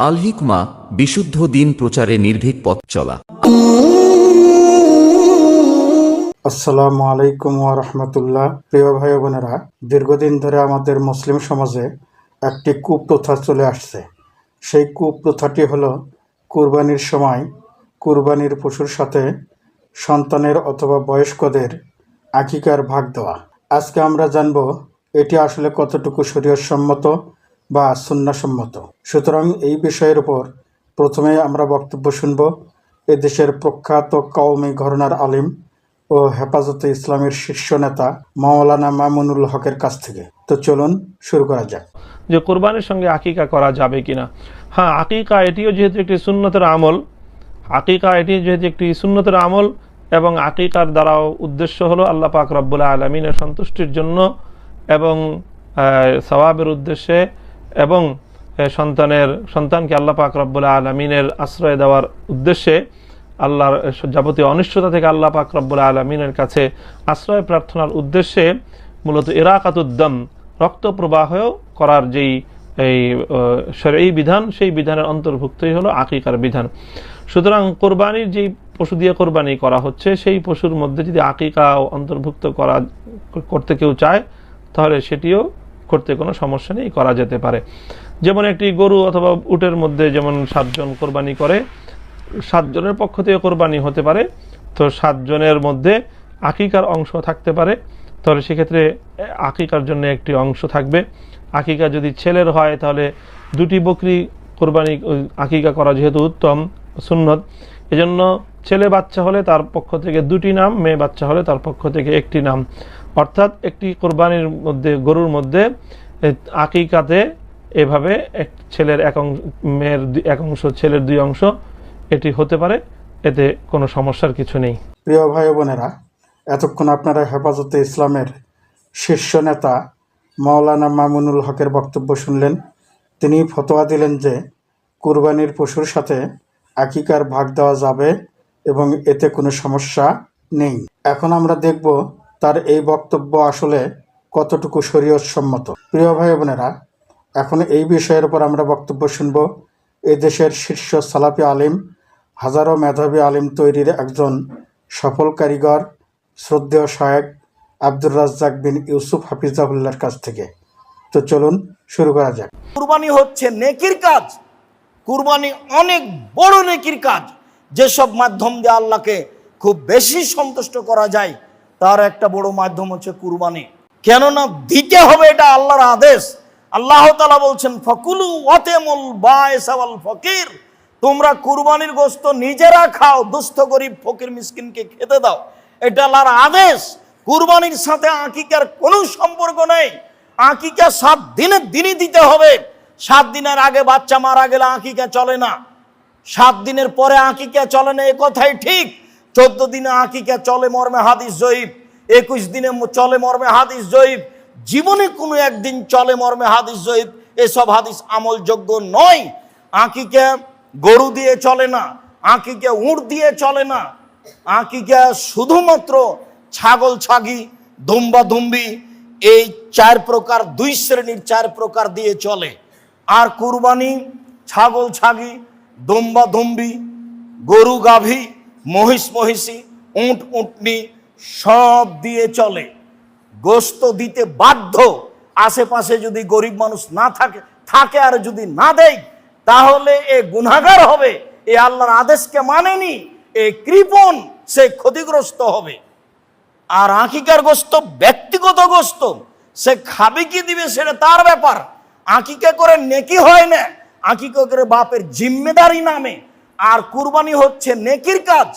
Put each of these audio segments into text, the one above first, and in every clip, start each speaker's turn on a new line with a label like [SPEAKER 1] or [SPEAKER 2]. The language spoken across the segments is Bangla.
[SPEAKER 1] আল হিকমা, বিশুদ্ধ দিন প্রচারে নির্ভীক পথ চলা।
[SPEAKER 2] আসসালামু আলাইকুম ওয়া রাহমাতুল্লাহ। প্রিয় ভাই বোনেরা, দীর্ঘদিন ধরে আমাদের মুসলিম সমাজে একটি কুপ্রথা চলে আসছে। সেই কুপ্রথাটি হলো কুরবানির সময় কুরবানির পশুর সাথে সন্তানের অথবা বয়স্কদের আকিকার ভাগ দেওয়া। আজকে আমরা জানব এটি আসলে কতটুকু শরীয়তসম্মত বা সুন্নাহসম্মত। সুতরাং এই বিষয়ের উপর প্রথমে আমরা বক্তব্য শুনব এদেশের প্রখ্যাত কওমি ঘরানার আলিম ও হেফাজতে ইসলামের শীর্ষ নেতা মাওলানা মামুনুল হকের কাছ থেকে। তো চলুন শুরু করা যাক।
[SPEAKER 3] যে কোরবানির সঙ্গে আকিকা করা যাবে কিনা। হ্যাঁ, আকিকা এটিও যেহেতু একটি সুন্নতের আমল, এবং আকিকার দ্বারাও উদ্দেশ্য হলো আল্লাহ পাক রব্বুল আলামিনের সন্তুষ্টির জন্য এবং সওয়াবের উদ্দেশ্যে, এবং সন্তানকে আল্লাহ পাক রব্বুল আলামিনের আশ্রয় দেওয়ার উদ্দেশ্যে, আল্লাহর যাবতীয় অনিষ্টতা থেকে আল্লাহ পাক রব্বুল আলামিনের কাছে আশ্রয় প্রার্থনার উদ্দেশ্যে মূলত ইরাকাতুদ্দাম, রক্ত প্রবাহ করার যেই শরঈ বিধান, সেই বিধানের অন্তর্ভুক্তই হলো আকিকার বিধান। সুতরাং কোরবানির যেই পশু দিয়ে কোরবানি করা হচ্ছে, সেই পশুর মধ্যে যদি আকিকা অন্তর্ভুক্ত করতে কেউ চায়, তাহলে সেটিও করতে কোনো সমস্যা নেই, করা যেতে পারে। যেমন একটি গরু অথবা উটের মধ্যে যেমন 7 জন কোরবানি করে, 7 জনের পক্ষ থেকে কোরবানি হতে পারে, তো 7 জনের মধ্যে আকিকার অংশ থাকতে পারে, তাহলে সেক্ষেত্রে আকিকার জন্য একটি অংশ থাকবে। আকিকা যদি ছেলের হয়, তাহলে 2টি বকরি কোরবানি আকিকা করা যেহেতু উত্তম সুন্নত, এজন্য ছেলে বাচ্চা হলে তার পক্ষ থেকে 2টি নাম, মেয়ে বাচ্চা হলে তার পক্ষ থেকে 1টি নাম। অর্থাৎ একটি কোরবানির মধ্যে, গরুর মধ্যে আকিকাতে এভাবে ছেলের 1 অংশ, মেয়ের 1 অংশ, ছেলের 2 অংশ, এটি হতে পারে, এতে কোনো সমস্যার কিছু নেই।
[SPEAKER 2] প্রিয় ভাই বোনেরা, এতক্ষণ আপনারা হেফাজতে ইসলামের শীর্ষ নেতা মাওলানা মামুনুল হকের বক্তব্য শুনলেন। তিনি ফতোয়া দিলেন যে কুরবানির পশুর সাথে আকিকার ভাগ দেওয়া যাবে এবং এতে কোনো সমস্যা নেই। এখন আমরা দেখব তার এই বক্তব্য আসলে কতটুকু শরীয়তসম্মত। প্রিয় ভাই বোনেরা, এখন এই বিষয়ের উপর আমরা বক্তব্য শুনব এই দেশের শীর্ষ সালাফি আলিম, হাজারো মেধাবী আলিম তৈরির একজন সফল কারিগর, শ্রদ্ধেয় শায়েখ আব্দুর রাজ্জাক বিন ইউসুফ হাফিজাহুল্লাহর কাছ থেকে। তো চলুন শুরু করা যাক।
[SPEAKER 4] কুরবানি হচ্ছে নেকির কাজ। কুরবানি অনেক বড় নেকির কাজ। যেসব মাধ্যম দিয়ে আল্লাহকে খুব বেশি সন্তুষ্ট করা যায়, তার একটা বড় মাধ্যম হচ্ছে কুরবানি। কেননা দিতে হবে, এটা আল্লাহর আদেশ। আল্লাহ তাআলা বলছেন, ফাকুলু ওয়াতামুল বাইস ওয়াল ফকির, তোমরা কুরবানির গোশত নিজেরা খাও, দুস্থ গরিব ফকির মিসকিনকে খেতে দাও। এটা আল্লাহর আদেশ। কুরবানির সাথে আকিকার কোনো সম্পর্ক নেই। আকিকা 7 দিনের দিনই দিতে হবে। 7 দিনের আগে বাচ্চা মারা গেলে আকিকা চলে না, 7 দিনের পরে আকিকা চলে না, এ কথাই ঠিক। 14 দিনে আকিকা চলে মর্মে হাদিস জয়ীফ, 21 দিনে চলে মর্মে হাদিস জয়ীফ, জীবনে কোনো একদিন চলে মর্মে হাদিস জয়ীফ। এসব হাদিস আমলযোগ্য নয়। আকিকা গরু দিয়ে চলে না, আকিকা উট দিয়ে চলে না, আকিকা শুধুমাত্র ছাগল ছাগি, দুম্বা দুম্বি, এই 4 প্রকার, 2 শ্রেণীর 4 প্রকার দিয়ে চলে। আর কুরবানি ছাগল ছাগি, দুম্বা দুম্বি, গরু গাভী, মহিষ মহিষী, উট উটনি সব দিয়ে চলে। গোশত দিতে বাধ্য। আশেপাশে যদি গরিব মানুষ না থাকে আর যদি না দেয়, তাহলে এ গুনাহগার হবে, এ আল্লাহর আদেশকে মানেনি, এ কৃপণ, সে ক্ষতিগ্রস্ত হবে। আর আকিকার গোশত ব্যক্তিগত গোশত, সে খাবে কি দিবে সেটা তার ব্যাপার। আকিকা করে নেকি হয় না, আকিকা করে বাপের জিম্মেদারি নামে। আর কুরবানি হচ্ছে নেকির কাজ।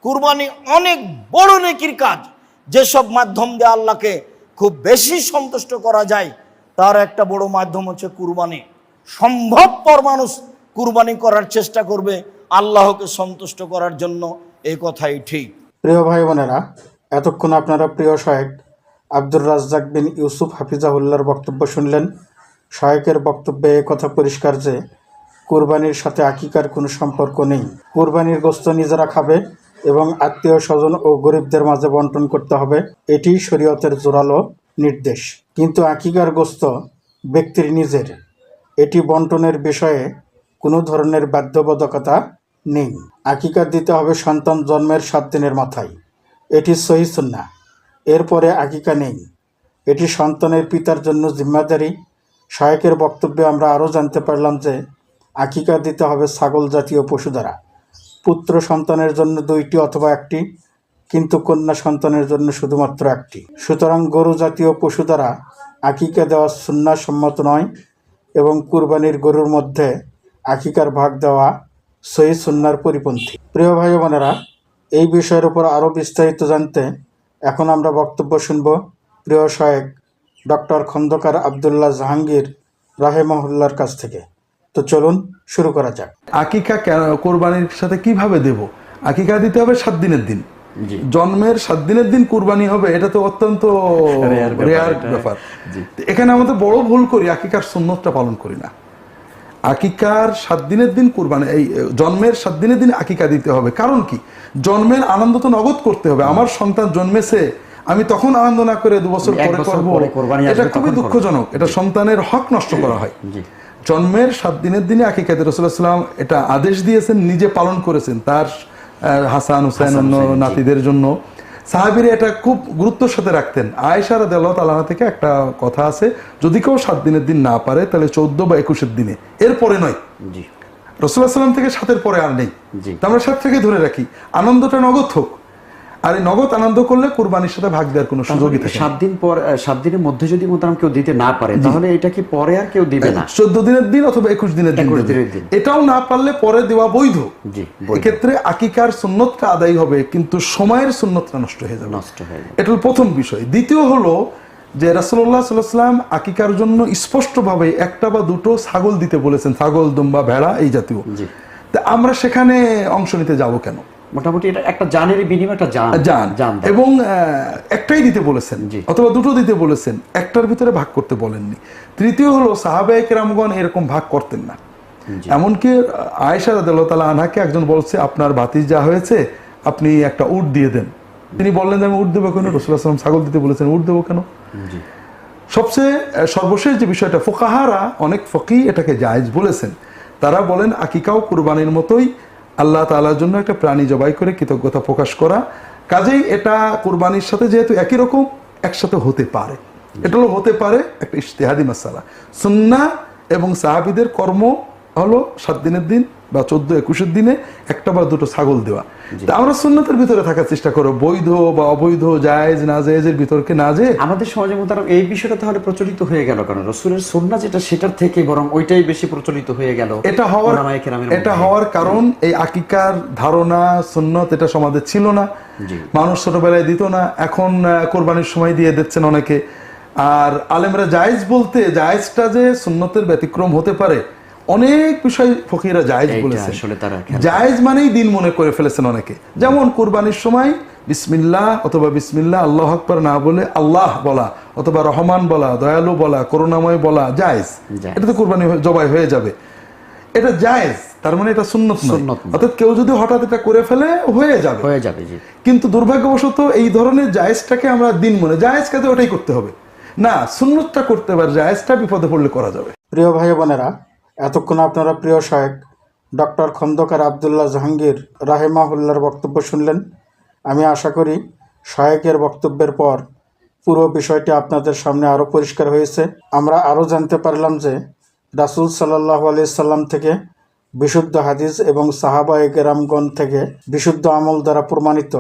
[SPEAKER 4] কুরবানি অনেক বড় নেকির কাজ। যেসব মাধ্যম দিয়ে আল্লাহকে খুব বেশি সন্তুষ্ট করা যায়, তার একটা বড় মাধ্যম হচ্ছে কুরবানি। সম্ভবপর মানুষ কুরবানি করার চেষ্টা করবে আল্লাহকে সন্তুষ্ট করার জন্য, এই কথাই ঠিক।
[SPEAKER 2] প্রিয় ভাই বোনেরা, এতক্ষণ আপনারা প্রিয় শায়েখ আব্দুর রাজ্জাক বিন ইউসুফ হাফিজাহুল্লাহর বক্তব্য শুনলেন। শায়েখের বক্তব্যে কথা পরিষ্কার যে কুরবানির সাথে আকিকার কোনো সম্পর্ক নেই। কুরবানির গোশত নিজেরা খাবে এবং আত্মীয় স্বজন ও গরিবদের মাঝে বন্টন করতে হবে, এটি শরীয়তের জোরালো নির্দেশ। কিন্তু আকিকার গোশত ব্যক্তির নিজের, এটি বন্টনের বিষয়ে কোনো ধরনের বাধ্যবাধকতা নেই। আকিকা দিতে হবে সন্তান জন্মের 7 দিনের মাথায়, এটি সহি সুন্নাহ। এরপরে আকিকা নেই, এটি সন্তানের পিতার জন্য জিম্মাদারি। শায়েকের বক্তব্যে আমরা আরও জানতে পারলাম যে আকিকা দিতে হবে ছাগল জাতীয় পশু দ্বারা। পুত্র সন্তানের জন্য 2টি অথবা 1টি, কিন্তু কন্যা সন্তানের জন্য শুধুমাত্র 1টি। সুতরাং গরু জাতীয় পশু দ্বারা আকিকা দেওয়া সুন্নাহ সম্মত নয় এবং কুরবানির গরুর মধ্যে আকিকার ভাগ দেওয়া সহি সুন্নাহর পরিপন্থী। প্রিয় ভাই বোনেরা, এই বিষয়ের উপর আরও বিস্তারিত জানতে এখন আমরা বক্তব্য শুনব প্রিয় শায়েখ ডক্টর খন্দকার আবদুল্লাহ জাহাঙ্গীর রাহেমাহুল্লাহর কাছ থেকে। তো চলুন শুরু করা যাক।
[SPEAKER 5] আকিকা কোরবানির সাথে কিভাবে দেব? আকিকা দিতে হবে 7 দিনের দিন, জন্মের 7 দিনের দিন কুরবানি হবে, এটা তো অত্যন্ত রেয়ার ব্যাপার। এখানে আমাদের বড় ভুল করি, আকিকার সুন্নতটা পালন করি না। আকিকার 7 দিনের দিন কুরবানি, এই জন্মের 7 দিনের দিন আকিকা দিতে হবে। কারণ কি? জন্মের আনন্দ তো নগদ করতে হবে। আমার সন্তান জন্মেছে, আমি তখন আনন্দ না করে 2 বছর পরে করবো, এটা খুবই দুঃখজনক। এটা সন্তানের হক নষ্ট করা হয়। জন্মের 7 দিনের দিনে আকিকা দিতে রাসূলুল্লাহ সাল্লাল্লাহু আলাইহি ওয়াসাল্লাম এটা আদেশ দিয়েছেন, নিজে পালন করেছেন তার হাসান হুসাইন অন্য নাতিদের জন্য। সাহাবীরা এটা খুব গুরুত্বের সাথে রাখতেন। আয়েশা রাদিয়াল্লাহু তাআলা থেকে একটা কথা আছে, যদি কেউ 7 দিনের দিন না পারে তাহলে 14 বা 21 দিনে, এরপরে নয়। রাসূলুল্লাহ সাল্লাল্লাহু থেকে 7-এর পরে আর নেই। আমরা 7 থেকে ধরে রাখি, আনন্দটা নগদ হোক। আর এই নগদ আনন্দ করলে কুরবানির সাথে ভাগ দেওয়ার কোনো সুযোগই থাকে না।
[SPEAKER 6] 7 দিন পর, 7 দিনের মধ্যে যদি মোহতারাম কেউ দিতে না পারে, তাহলে এটা কি পরে আর কেউ দিবে না?
[SPEAKER 5] 14 দিনের দিন অথবা 21 দিনের দিন, এটাও না পারলে পরে দেওয়া বৈধ। এক্ষেত্রে আকিকার সুন্নতটা আদায় হবে, কিন্তু সময়ের সুন্নতটা নষ্ট হয়ে যাবে। এটা হলো প্রথম বিষয়। দ্বিতীয় হলো যে রাসূলুল্লাহ সাল্লাল্লাহু আলাইহি ওয়াসাল্লাম আকিকার জন্য স্পষ্টভাবে 1টা বা 2টো ছাগল দিতে বলেছেন, ছাগল, দুম্বা, ভেড়া এই জাতীয়। তা আমরা সেখানে অংশ নিতে যাব কেন?
[SPEAKER 6] মোটামুটি এটা একটা জানের বিনিময়ে একটা জান,
[SPEAKER 5] এবং একটাই দিতে বলেছেন অথবা 2টো দিতে বলেছেন, একটার ভিতরে ভাগ করতে বলেননি। তৃতীয় হলো সাহাবায়ে কেরামগণ এরকম ভাগ করতেন না। এমনকি আয়েশা রাদিয়াল্লাহু তাআলা আনহাকে একজন বলছে, আপনার ভাতিজা হয়েছে, আপনি একটা উট দিয়ে দেন। তিনি বললেন যে আমি উট দেবো কেন? রাসূলুল্লাহ সাল্লাল্লাহু আলাইহি ওয়াসাল্লাম ছাগল দিতে বলেছেন, উট দেবো কেন? সবচেয়ে সর্বশেষ যে বিষয়টা, ফুকাহারা অনেক ফকি এটাকে জায়েজ বলেছেন। তারা বলেন আকিকাও কুরবানির মতোই আল্লাহ তাআলার জন্য একটা প্রাণী জবাই করে কৃতজ্ঞতা প্রকাশ করা। কাজেই এটা কুরবানির সাথে যেহেতু একই রকম, একসাথে হতে পারে। এটা হলো হতে পারে একটা ইজতিহাদি মাসালা। সুন্নাহ এবং সাহাবীদের কর্ম হলো 7 দিনের দিন বা 14-21 দিনে 1টা বা 2টো ছাগল দেওয়া। তা আমরা সুন্নতের ভিতরে থাকার চেষ্টা করব, বৈধ বা অবৈধ, জায়েজ না জায়েজের ভিতরকে না যে।
[SPEAKER 6] আমাদের সমাজে মোহতারাম এই বিষয়টা তাহলে প্রচলিত হয়ে গেল কারণ রাসূলের সুন্নাহ যেটা, সেটার থেকে বরং ওইটাই বেশি প্রচলিত হয়ে গেল।
[SPEAKER 5] এটা হওয়ার কারণ এই আকিকার ধারণা সুন্নত এটা সমাজে ছিল না। মানুষ ছোটবেলায় দিত না, এখন কোরবানির সময় দিয়ে দিচ্ছেন অনেকে। আর আলেমরা জায়েজ বলতে, জায়েজটা যে সুন্নতের ব্যতিক্রম হতে পারে, অনেক বিষয় ফকিরা জায়েজ বলেছেন। জায়েজ মানেই দিন মনে করে ফেলেছেন অনেকে। যেমন কুরবানির সময় বিসমিল্লাহ অথবা বিসমিল্লাহ আল্লাহু আকবার না বলে আল্লাহ বলা অথবা রহমান বলা, দয়ালু বলা, করুণাময় বলা জায়েজ। এটা তো কুরবানি জবাই হয়ে যাবে, এটা জায়েজ। তার মানে এটা সুন্নত নয়। অর্থাৎ কেউ যদি হঠাৎ এটা করে ফেলে হয়ে যাবে। কিন্তু দুর্ভাগ্যবশত এই ধরনের জায়েজটাকে আমরা দিন মনে, জায়েজ কাজে ওটাই করতে হবে না, সুন্নতটা করতে পারে, জায়েজটা বিপদে পড়লে করা যাবে।
[SPEAKER 2] প্রিয় ভাই বোনেরা, এতক্ষণ আপনারা প্রিয় শায়েখ ডক্টর খন্দকার আবদুল্লাহ জাহাঙ্গীর রাহেমাহুল্লাহর বক্তব্য শুনলেন। আমি আশা করি শায়েকের বক্তব্যের পর পুরো বিষয়টি আপনাদের সামনে আরও পরিষ্কার হয়েছে। আমরা আরও জানতে পারলাম যে রাসূল সাল্লাল্লাহু আলাইহি সাল্লাম থেকে বিশুদ্ধ হাদিস এবং সাহাবায়ে কেরামগণ থেকে বিশুদ্ধ আমল দ্বারা প্রমাণিত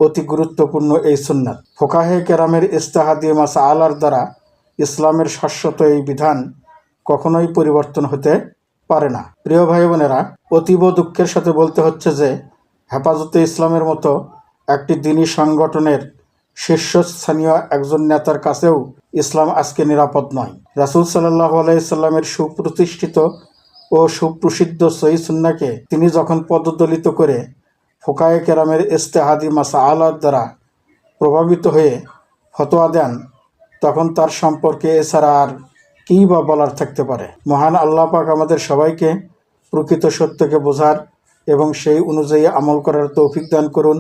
[SPEAKER 2] অতি গুরুত্বপূর্ণ এই সুন্নাত। ফুকাহে কেরামের ইজতিহাদি মাসআলার দ্বারা ইসলামের শাশ্বত এই বিধান কখনোই পরিবর্তন হতে পারে না। প্রিয় ভাই বোনেরা, অতীব দুঃখের সাথে বলতে হচ্ছে যে হেফাজতে ইসলামের মতো একটি দ্বীনী সংগঠনের শীর্ষস্থানীয় একজন নেতার কাছেও ইসলাম আজকে নিরাপদ নয়। রাসূল সাল্লাল্লাহু আলাইহি সাল্লামের সুপ্রতিষ্ঠিত ও সুপ্রসিদ্ধ সহিহ সুন্নাহকে তিনি যখন পদদলিত করে ফুকায়ে কেরামের ইজতিহাদি মাসআলার দ্বারা প্রভাবিত হয়ে ফতোয়া দেন, তখন তার সম্পর্কে এছাড়া আর কী বা বলার থাকতে পারে। মহান আল্লাহ পাক আমাদের সবাইকে প্রকৃত সত্যকে বোঝার এবং সেই অনুযায়ী আমল করার তৌফিক দান করুন।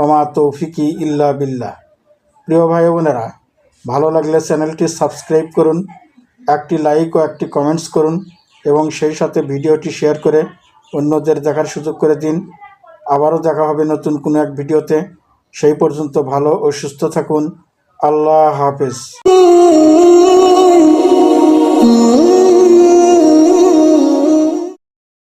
[SPEAKER 2] ওমা তৌফিকি ইল্লা বিল্লাহ। প্রিয় ভাই বোনেরা, ভালো লাগলে চ্যানেলটি সাবস্ক্রাইব করুন, একটি লাইক ও একটি কমেন্টস করুন এবং সেই সাথে ভিডিওটি শেয়ার করে অন্যদের দেখার সুযোগ করে দিন। আবারও দেখা হবে নতুন কোনো এক ভিডিওতে। সেই পর্যন্ত ভালো ও সুস্থ থাকুন। আল্লাহ হাফেজ।